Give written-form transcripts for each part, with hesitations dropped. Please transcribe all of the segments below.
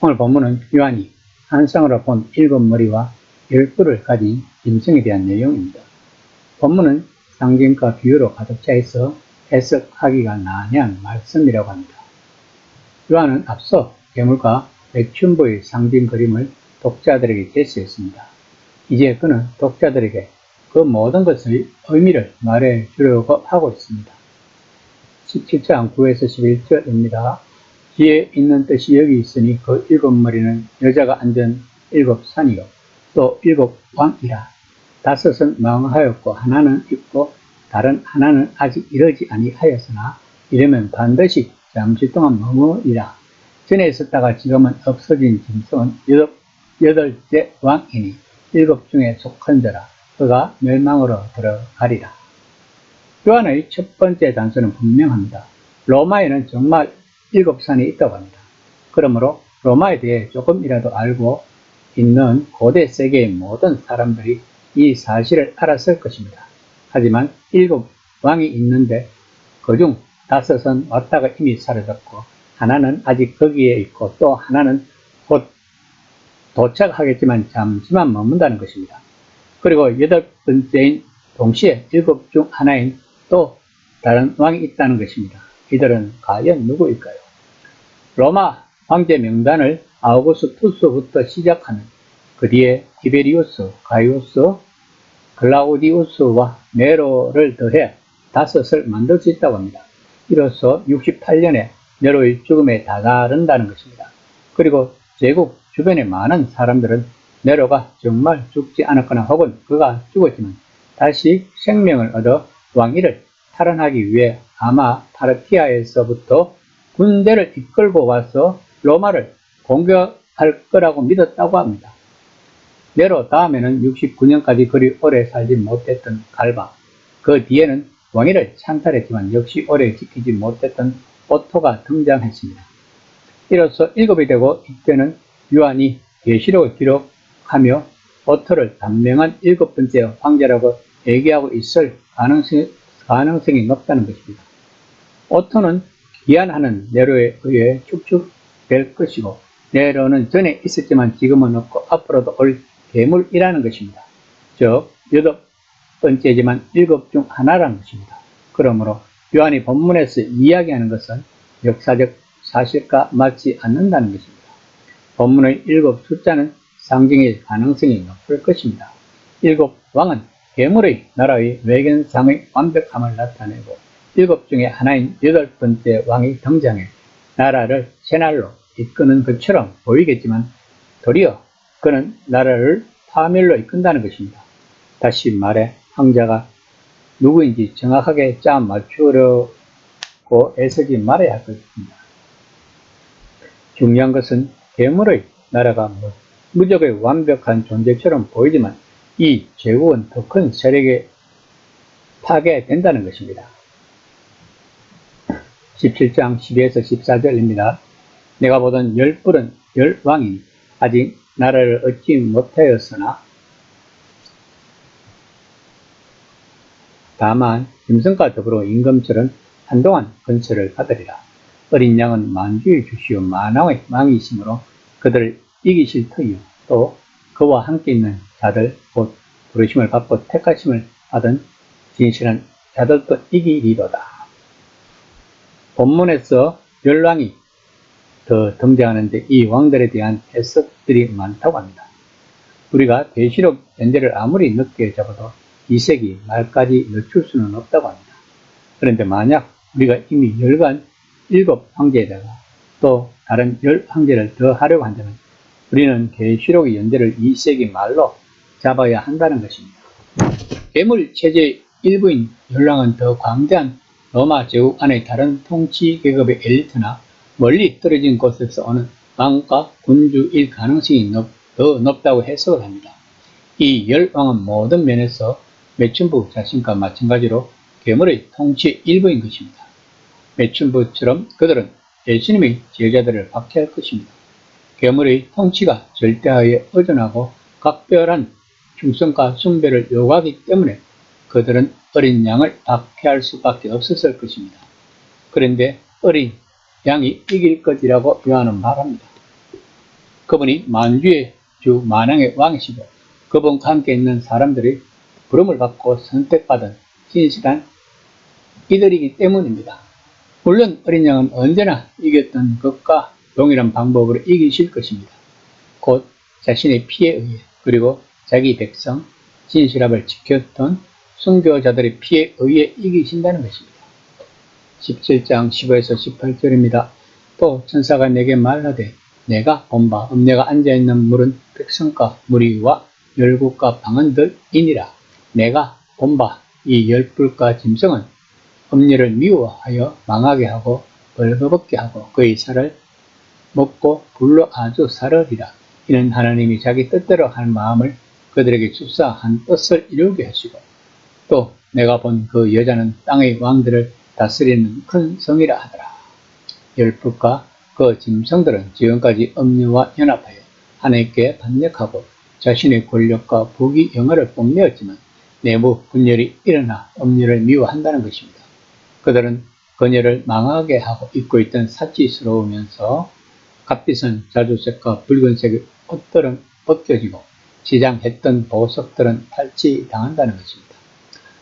오늘 본문은 요한이 환상으로 본 7머리와 10뿔을 가진 짐승에 대한 내용입니다. 본문은 상징과 비유로 가득 차 있어 해석하기가 난해한 말씀이라고 합니다. 요한은 앞서 괴물과 매춘부의 상징 그림을 독자들에게 제시했습니다. 이제 그는 독자들에게 그 모든 것의 의미를 말해 주려고 하고 있습니다. 17장 9에서 11절입니다. 뒤에 있는 뜻이 여기 있으니 그 7머리는 여자가 앉은 7산이요 또 7왕이라. 5은 망하였고 하나는 있고 다른 하나는 아직 이르지 아니하였으나 이르면 반드시 잠시 동안 머무리라. 전에 있었다가 지금은 없어진 짐승은 8째 왕이니 7 중에 속한 자라. 그가 멸망으로 들어가리라. 요한의 첫 번째 단서는 분명합니다. 로마에는 정말 7산이 있다고 합니다. 그러므로 로마에 대해 조금이라도 알고 있는 고대 세계의 모든 사람들이 이 사실을 알았을 것입니다. 하지만 7왕이 있는데 그중 5은 왔다가 이미 사라졌고 하나는 아직 거기에 있고 또 하나는 곧 도착하겠지만 잠시만 머문다는 것입니다. 그리고 8번째인 동시에 7 중 하나인 또 다른 왕이 있다는 것입니다. 이들은 과연 누구일까요? 로마 황제 명단을 아우구스투스부터 시작하는 그 뒤에 티베리우스, 가이우스, 클라우디우스와 네로를 더해 5을 만들 수 있다고 합니다. 이로써 68년에 네로의 죽음에 다다른다는 것입니다. 그리고 제국 주변의 많은 사람들은 네로가 정말 죽지 않았거나 혹은 그가 죽었지만 다시 생명을 얻어 왕위를 탈환하기 위해 아마 파르티아에서부터 군대를 이끌고 와서 로마를 공격할 거라고 믿었다고 합니다. 네로 다음에는 69년까지 그리 오래 살지 못했던 갈바, 그 뒤에는 왕위를 찬탈했지만 역시 오래 지키지 못했던 오토가 등장했습니다. 이로써 7이 되고 이때는 요한이 계시록을 기록하며 오토를 단명한 7번째 황제라고 얘기하고 있을 가능성이 높다는 것입니다. 오토는 기한하는 네로에 의해 축축될 것이고 네로는 전에 있었지만 지금은 없고 앞으로도 올 괴물이라는 것입니다. 즉 8번째지만 7 중 하나라는 것입니다. 그러므로 요한이 본문에서 이야기하는 것은 역사적 사실과 맞지 않는다는 것입니다. 본문의 7 숫자는 상징일 가능성이 높을 것입니다. 7왕은 괴물의 나라의 외견상의 완벽함을 나타내고 7 중에 하나인 8번째 왕이 등장해 나라를 새날로 이끄는 것처럼 보이겠지만 도리어 그는 나라를 파멸로 이끈다는 것입니다. 다시 말해 황자가 누구인지 정확하게 짜 맞추려고 애쓰지 말아야 할 것입니다. 중요한 것은 괴물의 나라가 무적의 완벽한 존재처럼 보이지만 이 제국은 더 큰 세력에 파괴된다는 것입니다. 17장 12에서 14절입니다. 내가 보던 10뿔은 10왕이니 아직 나라를 얻지 못하였으나 다만 짐승과 더불어 임금처럼 한동안 건설을 받으리라. 어린 양은 만주의 주시오 만왕의 왕이시므로 그들을 이기실 터이요 또 그와 함께 있는 자들 곧 부르심을 받고 택하심을 받은 진실한 자들도 이기리로다. 본문에서 10왕이 더 등장하는데 이 왕들에 대한 해석들이 많다고 합니다. 우리가 계시록 연대를 아무리 늦게 잡아도 2세기 말까지 늦출 수는 없다고 합니다. 그런데 만약 우리가 이미 열간 7 황제에다가 또 다른 10 황제를 더 하려고 한다면 우리는 계시록의 연대를 2세기 말로 잡아야 한다는 것입니다. 괴물 체제의 일부인 열왕은 더 광대한 로마 제국 안의 다른 통치 계급의 엘리트나 멀리 떨어진 곳에서 오는 왕과 군주일 가능성이 더 높다고 해석을 합니다. 이 10왕은 모든 면에서 매춘부 자신과 마찬가지로 괴물의 통치의 일부인 것입니다. 매춘부처럼 그들은 예수님의 제자들을 박해할 것입니다. 괴물의 통치가 절대하에 의존하고 각별한 충성과 숭배를 요구하기 때문에 그들은 어린 양을 박해할 수밖에 없었을 것입니다. 그런데 어린 양이 이길 것이라고 요한은 말합니다. 그분이 만주의 주 만왕의 왕이시고 그분과 함께 있는 사람들이 부름을 받고 선택받은 진실한 이들이기 때문입니다. 물론 어린 양은 언제나 이겼던 것과 동일한 방법으로 이기실 것입니다. 곧 자신의 피에 의해 그리고 자기 백성 진실함을 지켰던 순교자들의 피에 의해 이기신다는 것입니다. 17장 15에서 18절입니다. 또 천사가 내게 말하되 내가 본 바 음녀가 앉아있는 물은 백성과 무리와 열국과 방언들이니라. 내가 본 바 이 열불과 짐승은 음녀를 미워하여 망하게 하고 벌거벗게 하고 그의 살을 먹고 불로 아주 사르리라. 이는 하나님이 자기 뜻대로 한 마음을 그들에게 주사 한 뜻을 이루게 하시고 또 내가 본 그 여자는 땅의 왕들을 다스리는 큰 성이라 하더라. 열불과 그 짐승들은 지금까지 음녀와 연합하여 하나님께 반역하고 자신의 권력과 부귀 영화를 뽐내었지만 내부 분열이 일어나 음녀를 미워한다는 것입니다. 그들은 그녀를 망하게 하고 입고 있던 사치스러우면서 갓빛은 자주색과 붉은색의 옷들은 벗겨지고 지장했던 보석들은 탈취당한다는 것입니다.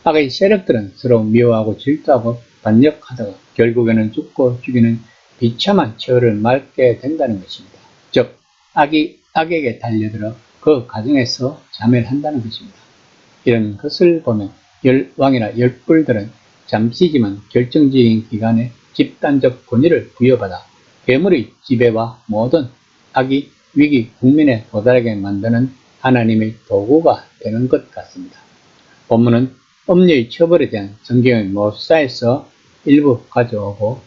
악의 세력들은 서로 미워하고 질투하고 반역하다가 결국에는 죽고 죽이는 비참한 처를 맞게 된다는 것입니다. 즉 악이 악에게 달려들어 그 가정에서 자멸한다는 것입니다. 이런 것을 보면 열왕이나 열불들은 잠시지만 결정적인 기간에 집단적 권위를 부여받아 괴물의 지배와 모든 악이 위기 국민에 도달하게 만드는 하나님의 도구가 되는 것 같습니다. 본문은 음녀의 처벌에 대한 성경의 묘사에서 일부 가져오고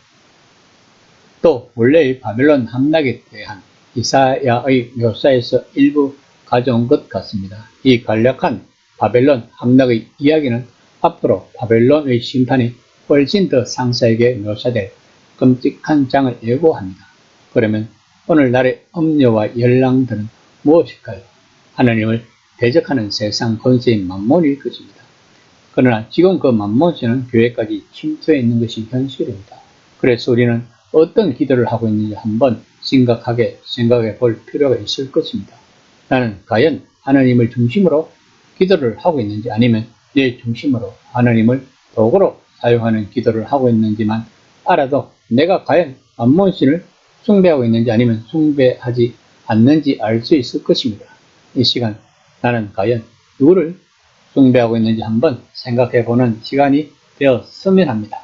또 원래의 바벨론 함락에 대한 이사야의 묘사에서 일부 가져온 것 같습니다. 이 간략한 바벨론 함락의 이야기는 앞으로 바벨론의 심판이 훨씬 더 상세하게 묘사될 끔찍한 장을 예고합니다. 그러면 오늘날의 음녀와 열랑들은 무엇일까요? 하나님을 대적하는 세상 권세인 만몬일 것입니다. 그러나 지금 그 만몬신은 교회까지 침투해 있는 것이 현실입니다. 그래서 우리는 어떤 기도를 하고 있는지 한번 심각하게 생각해 볼 필요가 있을 것입니다. 나는 과연 하나님을 중심으로 기도를 하고 있는지 아니면 내 중심으로 하나님을 도구로 사용하는 기도를 하고 있는지만 알아도 내가 과연 만몬신을 숭배하고 있는지 아니면 숭배하지 않는지 알 수 있을 것입니다. 이 시간 나는 과연 누구를 숭배하고 있는지 한번 생각해 보는 시간이 되었으면 합니다.